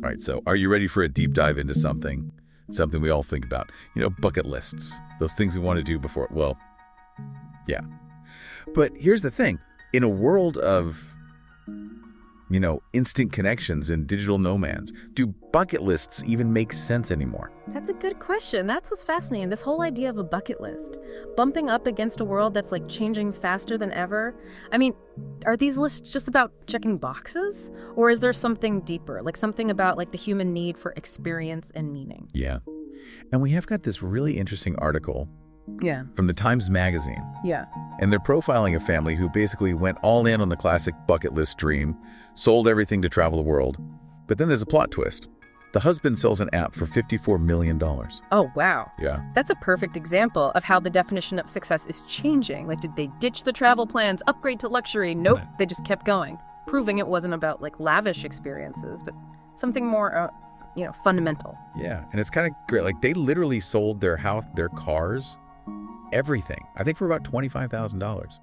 All right, so are you ready for a deep dive into something we all think about? Bucket lists. Those things we want to do before, well, yeah. But here's the thing. In a world of, instant connections and digital nomads, do bucket lists even make sense anymore? That's a good question. That's what's fascinating. This whole idea of a bucket list, bumping up against a world that's like changing faster than ever. I mean, are these lists just about checking boxes? Or is there something deeper, like something about like the human need for experience and meaning? Yeah. And we have got this really interesting article from the Times Magazine. Yeah. And they're profiling a family who basically went all in on the classic bucket list dream, sold everything to travel the world. But then there's a plot twist. The husband sells an app for $54 million. Oh, wow. Yeah. That's a perfect example of how the definition of success is changing. Like, did they ditch the travel plans, upgrade to luxury? Nope, they just kept going, proving it wasn't about like lavish experiences, but something more, fundamental. Yeah, and it's kind of great. Like, they literally sold their house, their cars, everything, I think for about $25,000,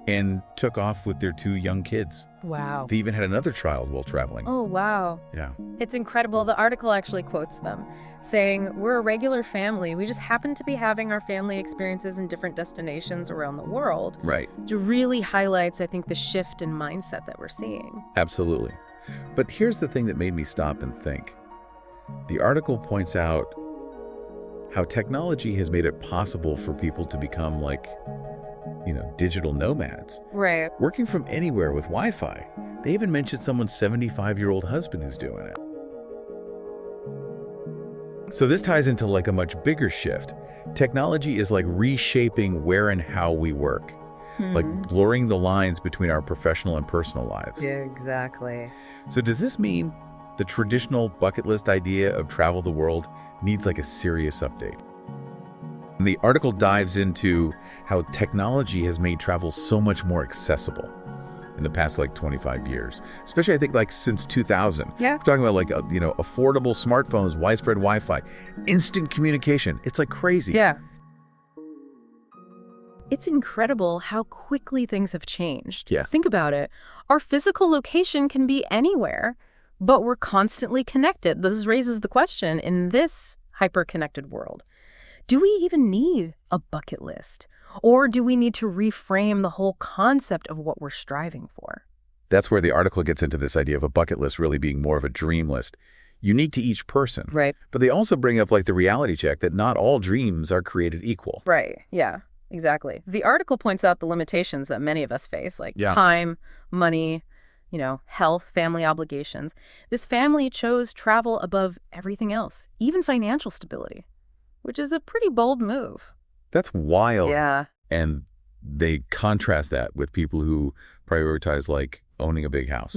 and took off with their 2 young kids. Wow. They even had another child while traveling. Oh, wow. Yeah. It's incredible. The article actually quotes them, saying, "We're a regular family. We just happen to be having our family experiences in different destinations around the world." Right. It really highlights, I think, the shift in mindset that we're seeing. Absolutely. But here's the thing that made me stop and think. The article points out how technology has made it possible for people to become like, digital nomads. Right. Working from anywhere with Wi-Fi. They even mentioned someone's 75-year-old husband who's doing it. So this ties into like a much bigger shift. Technology is like reshaping where and how we work. Like blurring the lines between our professional and personal lives. Yeah, exactly. So does this mean the traditional bucket list idea of travel the world needs like a serious update? And the article dives into how technology has made travel so much more accessible in the past like 25 years, especially I think like since 2000. Yeah. We're talking about like, affordable smartphones, widespread Wi-Fi, instant communication. It's like crazy. Yeah. It's incredible how quickly things have changed. Yeah. Think about it. Our physical location can be anywhere, but we're constantly connected. This raises the question, in this hyper-connected world, do we even need a bucket list? Or do we need to reframe the whole concept of what we're striving for? That's where the article gets into this idea of a bucket list really being more of a dream list, unique to each person. Right. But they also bring up like the reality check that not all dreams are created equal. Right. Yeah, exactly. The article points out the limitations that many of us face, like time, money, health, family obligations. This family chose travel above everything else, even financial stability, which is a pretty bold move. That's wild. Yeah. And they contrast that with people who prioritize like owning a big house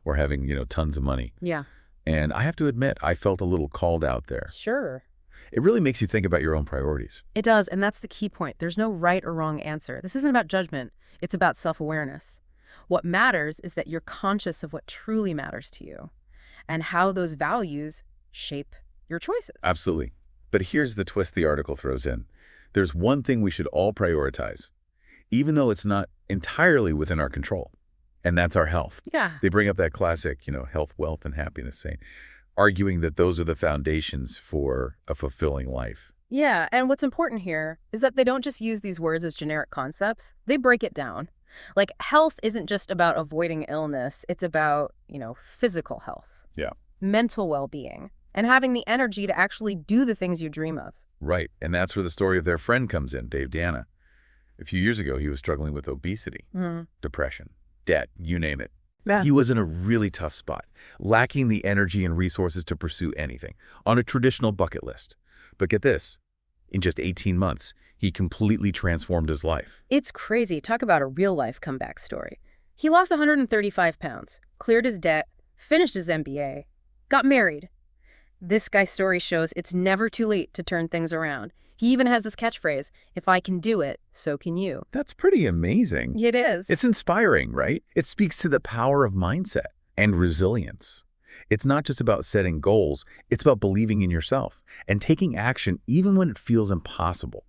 or having, tons of money. Yeah. And I have to admit, I felt a little called out there. Sure. It really makes you think about your own priorities. It does, and that's the key point. There's no right or wrong answer. This isn't about judgment. It's about self-awareness. What matters is that you're conscious of what truly matters to you and how those values shape your choices. Absolutely. But here's the twist the article throws in. There's one thing we should all prioritize, even though it's not entirely within our control, and that's our health. Yeah. They bring up that classic, health, wealth, and happiness saying, arguing that those are the foundations for a fulfilling life. Yeah, and what's important here is that they don't just use these words as generic concepts. They break it down. Like, health isn't just about avoiding illness. It's about, physical health. Yeah. Mental well-being, and having the energy to actually do the things you dream of. Right, and that's where the story of their friend comes in, Dave Dana. A few years ago, he was struggling with obesity, depression, debt, you name it. Yeah. He was in a really tough spot, lacking the energy and resources to pursue anything on a traditional bucket list. But get this, in just 18 months, he completely transformed his life. It's crazy. Talk about a real-life comeback story. He lost 135 pounds, cleared his debt, finished his MBA, got married. This guy's story shows it's never too late to turn things around. He even has this catchphrase, "If I can do it, so can you." That's pretty amazing. It is. It's inspiring, right? It speaks to the power of mindset and resilience. It's not just about setting goals, it's about believing in yourself and taking action even when it feels impossible.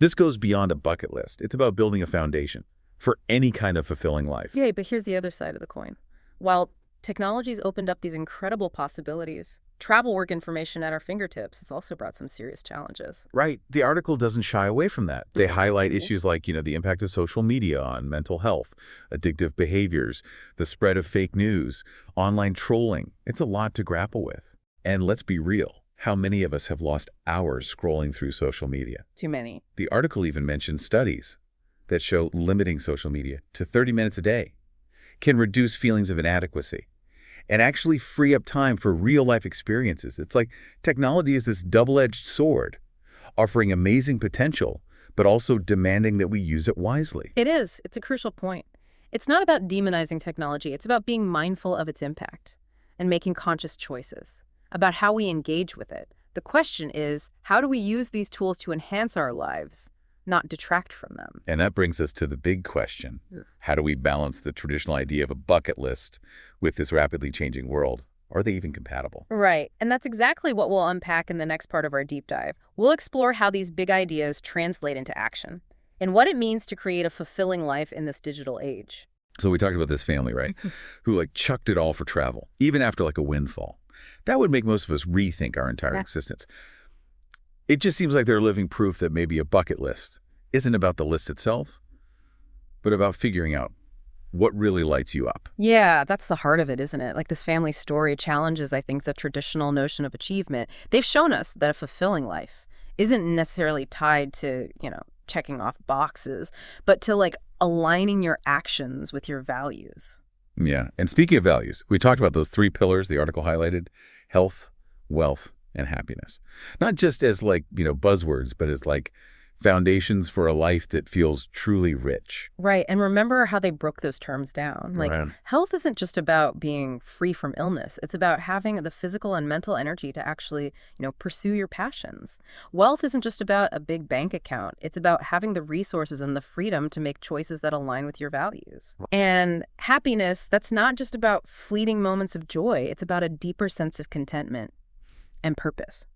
This goes beyond a bucket list. It's about building a foundation for any kind of fulfilling life. Yeah, but here's the other side of the coin. While Technology's opened up these incredible possibilities. Travel work information at our fingertips. It's also brought some serious challenges. Right. The article doesn't shy away from that. They highlight issues like, the impact of social media on mental health, addictive behaviors, the spread of fake news, online trolling. It's a lot to grapple with. And let's be real. How many of us have lost hours scrolling through social media? Too many. The article even mentions studies that show limiting social media to 30 minutes a day can reduce feelings of inadequacy and actually free up time for real-life experiences. It's like technology is this double-edged sword, offering amazing potential, but also demanding that we use it wisely. It is. It's a crucial point. It's not about demonizing technology. It's about being mindful of its impact and making conscious choices about how we engage with it. The question is, how do we use these tools to enhance our lives, not detract from them? And that brings us to the big question. How do we balance the traditional idea of a bucket list with this rapidly changing world? Are they even compatible? Right. And that's exactly what we'll unpack in the next part of our deep dive. We'll explore how these big ideas translate into action and what it means to create a fulfilling life in this digital age. So we talked about this family, right? Who chucked it all for travel, even after a windfall. That would make most of us rethink our entire existence. It just seems like they're living proof that maybe a bucket list isn't about the list itself, but about figuring out what really lights you up. Yeah, that's the heart of it, isn't it? This family story challenges, I think, the traditional notion of achievement. They've shown us that a fulfilling life isn't necessarily tied to, checking off boxes, but to aligning your actions with your values. Yeah. And speaking of values, we talked about those 3 pillars the article highlighted: health, wealth, and happiness. Not just as buzzwords, but as foundations for a life that feels truly rich. Right. And remember how they broke those terms down. Right. Health isn't just about being free from illness. It's about having the physical and mental energy to actually, pursue your passions. Wealth isn't just about a big bank account. It's about having the resources and the freedom to make choices that align with your values. And happiness, that's not just about fleeting moments of joy. It's about a deeper sense of contentment and purpose.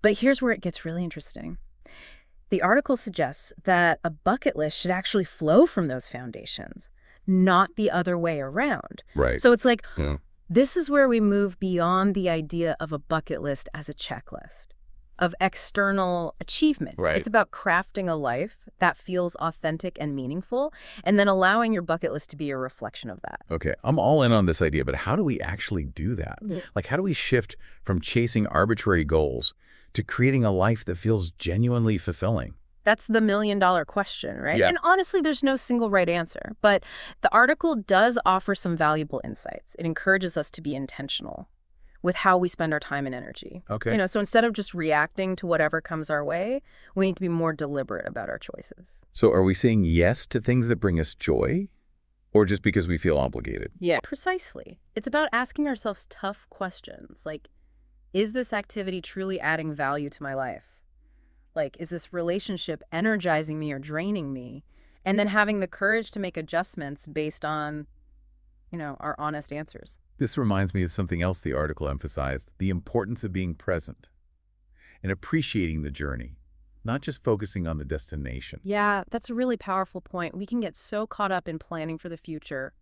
But here's where it gets really interesting. The article suggests that a bucket list should actually flow from those foundations, not the other way around. Right. So it's this is where we move beyond the idea of a bucket list as a checklist of external achievement. Right. It's about crafting a life that feels authentic and meaningful, and then allowing your bucket list to be a reflection of that. Okay, I'm all in on this idea, but how do we actually do that? How do we shift from chasing arbitrary goals to creating a life that feels genuinely fulfilling? That's the million-dollar question, right? Yeah. And honestly, there's no single right answer. But the article does offer some valuable insights. It encourages us to be intentional with how we spend our time and energy. Okay. So instead of just reacting to whatever comes our way, we need to be more deliberate about our choices. So are we saying yes to things that bring us joy, or just because we feel obligated? Yeah, precisely. It's about asking ourselves tough questions like, is this activity truly adding value to my life? Is this relationship energizing me or draining me? And then having the courage to make adjustments based on, our honest answers. This reminds me of something else the article emphasized: the importance of being present and appreciating the journey, not just focusing on the destination. Yeah, that's a really powerful point. We can get so caught up in planning for the future,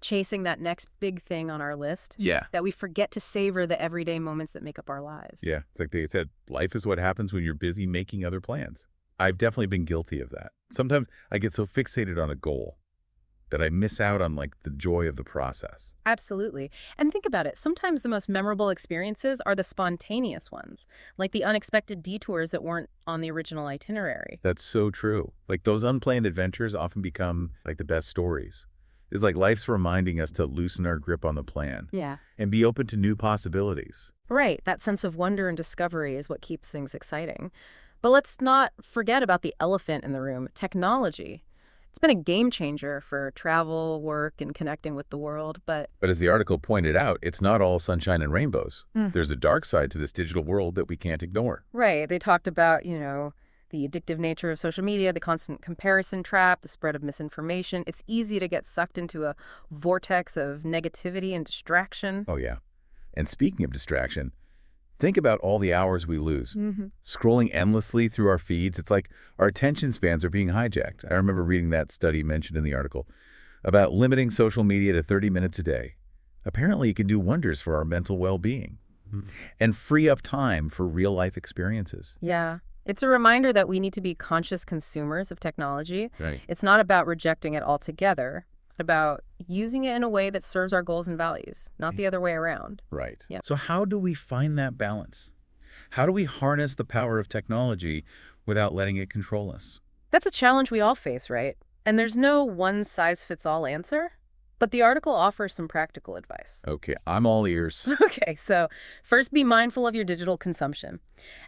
chasing that next big thing on our list, Yeah. that we forget to savor the everyday moments that make up our lives. Yeah. It's like they said, life is what happens when you're busy making other plans. I've definitely been guilty of that. Sometimes I get so fixated on a goal that I miss out on the joy of the process. Absolutely. And think about it. Sometimes the most memorable experiences are the spontaneous ones, like the unexpected detours that weren't on the original itinerary. That's so true. Those unplanned adventures often become the best stories. It's life's reminding us to loosen our grip on the plan Yeah. and be open to new possibilities. Right. That sense of wonder and discovery is what keeps things exciting. But let's not forget about the elephant in the room, technology. It's been a game changer for travel, work, and connecting with the world, but But as the article pointed out, it's not all sunshine and rainbows. There's a dark side to this digital world that we can't ignore. right, they talked about, the addictive nature of social media, the constant comparison trap, the spread of misinformation. It's easy to get sucked into a vortex of negativity and distraction. Oh, yeah. And speaking of distraction, think about all the hours we lose. Scrolling endlessly through our feeds, it's like our attention spans are being hijacked. I remember reading that study mentioned in the article about limiting social media to 30 minutes a day. Apparently, it can do wonders for our mental well-being Mhm. and free up time for real-life experiences. Yeah. It's a reminder that we need to be conscious consumers of technology. Right. It's not about rejecting it altogether, but about using it in a way that serves our goals and values, not the other way around. Right. Yep. So how do we find that balance? How do we harness the power of technology without letting it control us? That's a challenge we all face, right? And there's no one-size-fits-all answer, but the article offers some practical advice. Okay, I'm all ears. Okay, so first be mindful of your digital consumption.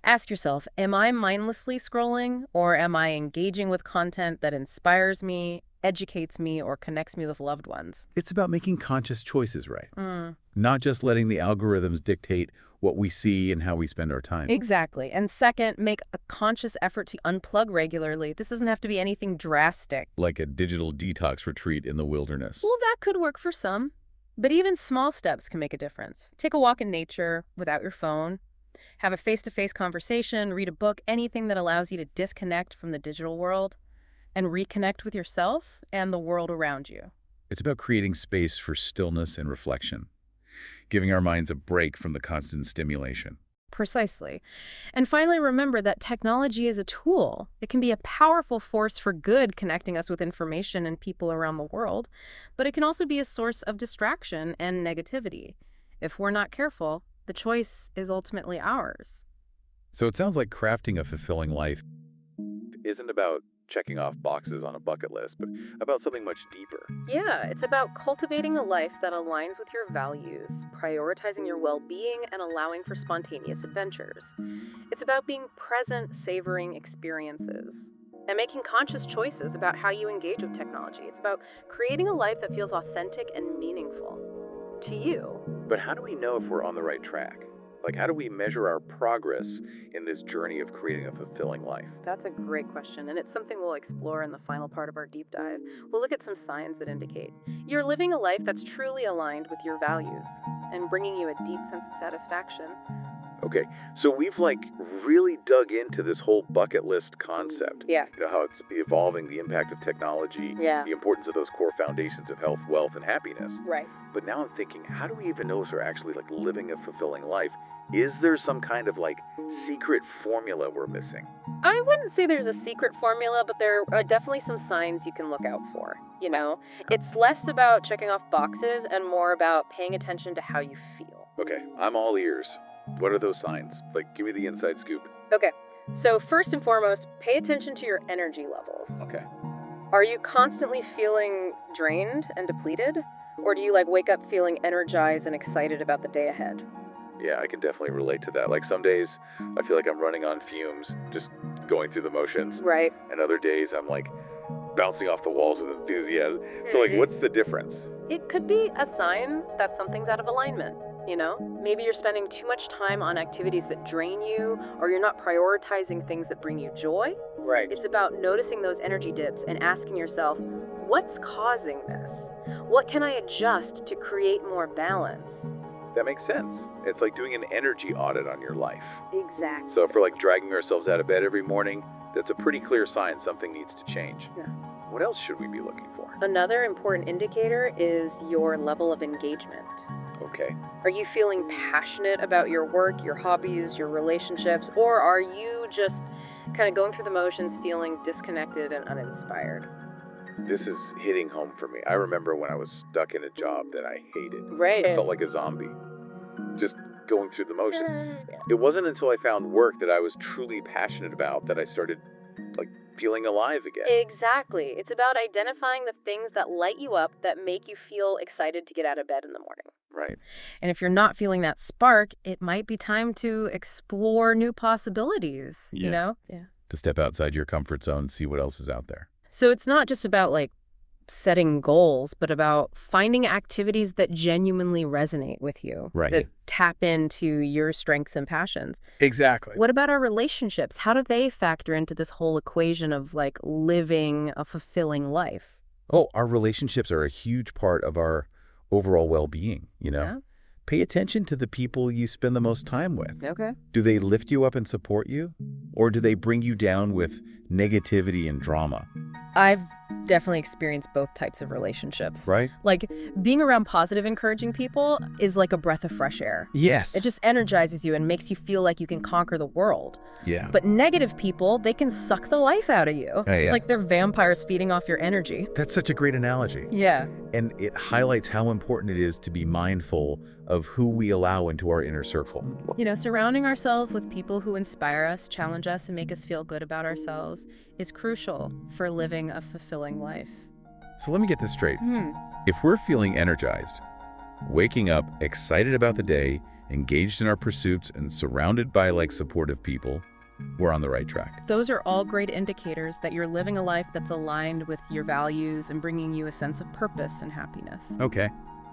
Ask yourself, am I mindlessly scrolling, or am I engaging with content that inspires me, educates me, or connects me with loved ones? It's about making conscious choices, right? Mm, Not just letting the algorithms dictate what we see and how we spend our time. exactly. And second, make a conscious effort to unplug regularly. This doesn't have to be anything drastic. Like a digital detox retreat in the wilderness. Well, that could work for some, but even small steps can make a difference. Take a walk in nature without your phone. Have a face-to-face conversation, read a book, anything that allows you to disconnect from the digital world and reconnect with yourself and the world around you. It's about creating space for stillness and reflection, giving our minds a break from the constant stimulation. Precisely. And finally, remember that technology is a tool. It can be a powerful force for good, connecting us with information and people around the world, but it can also be a source of distraction and negativity. If we're not careful, the choice is ultimately ours. So it sounds like crafting a fulfilling life isn't about checking off boxes on a bucket list, but about something much deeper. Yeah, it's about cultivating a life that aligns with your values, prioritizing your well-being, and allowing for spontaneous adventures. It's about being present, savoring experiences, and making conscious choices about how you engage with technology. It's about creating a life that feels authentic and meaningful to you. But how do we know if we're on the right track? Like, how do we measure our progress in this journey of creating a fulfilling life? That's a great question, and it's something we'll explore in the final part of our deep dive. We'll look at some signs that indicate you're living a life that's truly aligned with your values and bringing you a deep sense of satisfaction. Okay, so we've really dug into this whole bucket list concept. Yeah. You know, how it's evolving, the impact of technology, Yeah. the importance of those core foundations of health, wealth, and happiness. Right. But now I'm thinking, how do we even know if we're actually living a fulfilling life? Is there some kind of secret formula we're missing? I wouldn't say there's a secret formula, but there are definitely some signs you can look out for. You know, it's less about checking off boxes and more about paying attention to how you feel. Okay, I'm all ears. What are those signs? Give me the inside scoop. Okay, so first and foremost, pay attention to your energy levels. Okay. Are you constantly feeling drained and depleted? Or do you wake up feeling energized and excited about the day ahead? Yeah, I can definitely relate to that. Some days I feel like I'm running on fumes, just going through the motions. Right. And other days I'm bouncing off the walls with enthusiasm. So what's the difference? It could be a sign that something's out of alignment, you know? Maybe you're spending too much time on activities that drain you, or you're not prioritizing things that bring you joy. Right. It's about noticing those energy dips and asking yourself, what's causing this? What can I adjust to create more balance? That makes sense. It's like doing an energy audit on your life. Exactly. So if we're dragging ourselves out of bed every morning, that's a pretty clear sign something needs to change. Yeah. What else should we be looking for? Another important indicator is your level of engagement. Okay. Are you feeling passionate about your work, your hobbies, your relationships, or are you just kind of going through the motions, feeling disconnected and uninspired? This is hitting home for me. I remember when I was stuck in a job that I hated. Right. I felt like a zombie, just going through the motions. It wasn't until I found work that I was truly passionate about that I started feeling alive again. Exactly. It's about identifying the things that light you up, that make you feel excited to get out of bed in the morning. Right. And if you're not feeling that spark, it might be time to explore new possibilities, you Yeah. know? Yeah. To step outside your comfort zone and see what else is out there. So it's not just about setting goals, but about finding activities that genuinely resonate with you. Right. That tap into your strengths and passions. Exactly. What about our relationships? How do they factor into this whole equation of living a fulfilling life? Oh, our relationships are a huge part of our overall well-being, Yeah. Pay attention to the people you spend the most time with. Okay. Do they lift you up and support you? Or do they bring you down with negativity and drama? I've definitely experience both types of relationships. Right? Like, being around positive, encouraging people is like a breath of fresh air. Yes. It just energizes you and makes you feel like you can conquer the world. Yeah. But negative people, they can suck the life out of you. Yeah. It's like they're vampires feeding off your energy. That's such a great analogy. Yeah. And it highlights how important it is to be mindful of who we allow into our inner circle. You know, surrounding ourselves with people who inspire us, challenge us, and make us feel good about ourselves is crucial for living a fulfilling life. So let me get this straight. If we're feeling energized, waking up excited about the day, engaged in our pursuits, and surrounded by supportive people, we're on the right track. Those are all great indicators that you're living a life that's aligned with your values and bringing you a sense of purpose and happiness. Okay.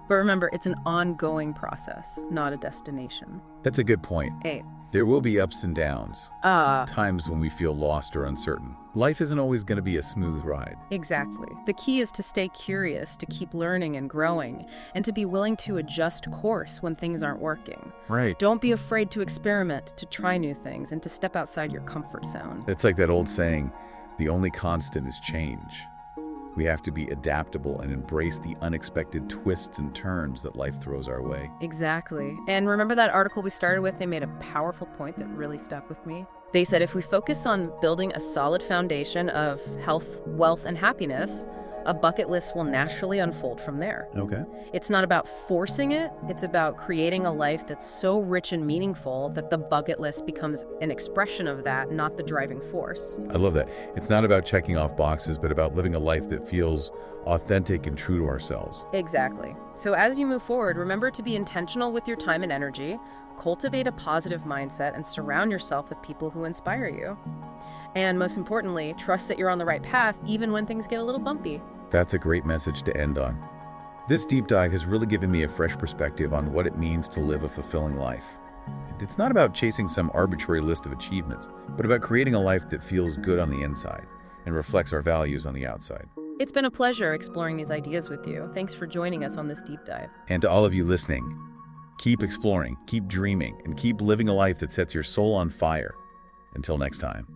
But remember, it's an ongoing process, not a destination. That's a good point. 8. There will be ups and downs, times when we feel lost or uncertain. Life isn't always going to be a smooth ride. Exactly. The key is to stay curious, to keep learning and growing, and to be willing to adjust course when things aren't working. Right. Don't be afraid to experiment, to try new things, and to step outside your comfort zone. It's like that old saying, the only constant is change. We have to be adaptable and embrace the unexpected twists and turns that life throws our way. Exactly. And remember that article we started with? They made a powerful point that really stuck with me. They said if we focus on building a solid foundation of health, wealth, and happiness, a bucket list will naturally unfold from there. Okay. It's not about forcing it. It's about creating a life that's so rich and meaningful that the bucket list becomes an expression of that, not the driving force. I love that. It's not about checking off boxes, but about living a life that feels authentic and true to ourselves. Exactly. So as you move forward, remember to be intentional with your time and energy, cultivate a positive mindset, and surround yourself with people who inspire you. And most importantly, trust that you're on the right path even when things get a little bumpy. That's a great message to end on. This deep dive has really given me a fresh perspective on what it means to live a fulfilling life. It's not about chasing some arbitrary list of achievements, but about creating a life that feels good on the inside and reflects our values on the outside. It's been a pleasure exploring these ideas with you. Thanks for joining us on this deep dive. And to all of you listening, keep exploring, keep dreaming, and keep living a life that sets your soul on fire. Until next time.